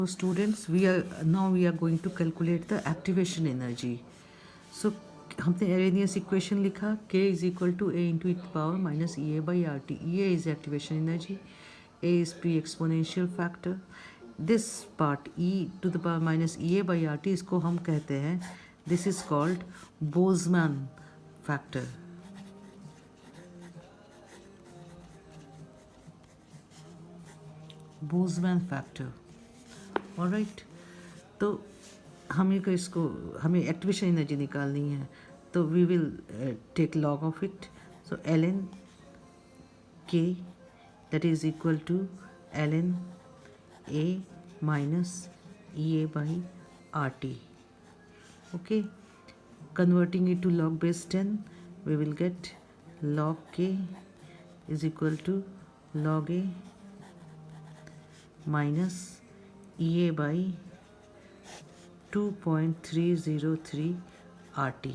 So students, we are going to calculate the activation energy. So हमने Arrhenius equation लिखा K is equal to A into e to the power minus EA by RT. EA is activation energy, A is P exponential factor. This part E to the power minus EA by RT इसको हम कहते हैं, this is called Boltzmann factor. Boltzmann factor. Alright, तो हमें activation energy निकालनी है, तो we will take log of it. So L N K that is equal to L N A minus E A by R T. Okay, converting it to log base 10, we will get log k is equal to log a minus EA by 2.303 RT.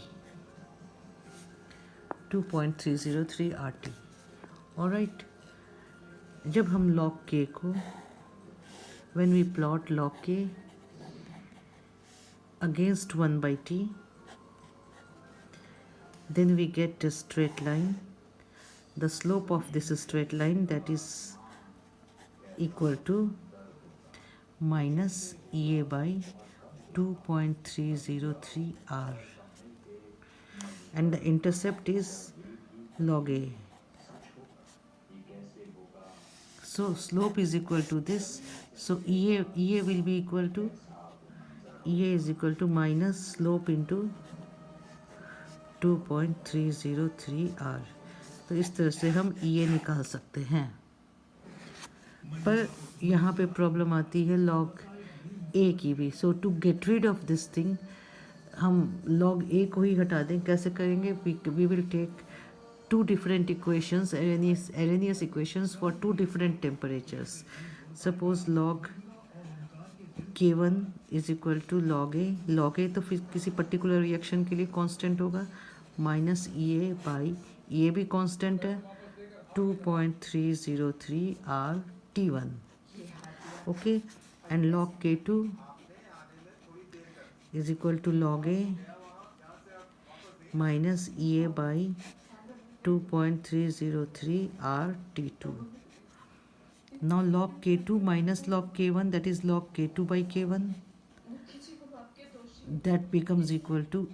2.303 RT. Alright, जब हम log k को, when we plot log k against 1 by t, then we get a straight line. The slope of this straight line, that is equal to minus EA by 2.303 R, and the intercept is log A. So slope is equal to this, so EA will be equal to, EA is equal to minus slope into 2.303 R. तो इस तरह से हम EA निकाल सकते हैं. पर यहाँ पे प्रॉब्लम आती है लॉग ए की भी. So to get rid of this thing, हम लॉग ए को ही हटा दें. कैसे करेंगे? We will take two different equations, Arrhenius equations for two different temperatures. Suppose log K1 is equal to log A. Log A तो फिर किसी पर्टिकुलर रिएक्शन के लिए कांस्टेंट होगा, माइनस ई ए बाई, ये भी कांस्टेंट है, 2.303 R T1. Okay, and log K2 is equal to log A minus EA by 2.303 R T2. Now log K2 minus log K1, that is log K2 by K1, that becomes equal to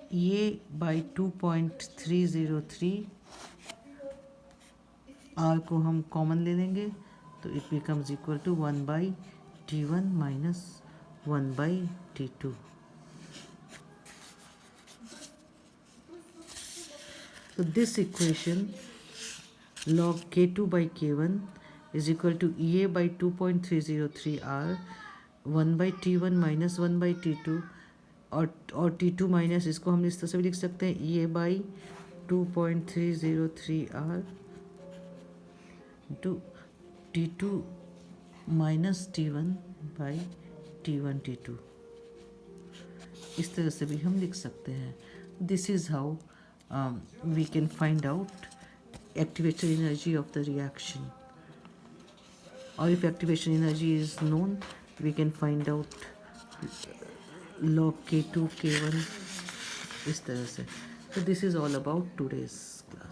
EA by 2.303 R को हम common ले लेंगे, तो it becomes equal to 1 by T1 minus 1 by T2. So this equation log K2 by K1 is equal to EA by 2.303 R, 1 by T1 minus 1 by T2, और T2 minus, इसको हम इस तरह से भी लिख सकते हैं, EA by 2.303 R to T2 minus T1 by T1 T2. इस तरह से भी हम लिख सकते हैं. This is how we can find out activation energy of the reaction. Or if activation energy is known, we can find out log K2 K1 इस तरह से. So this is all about today's class.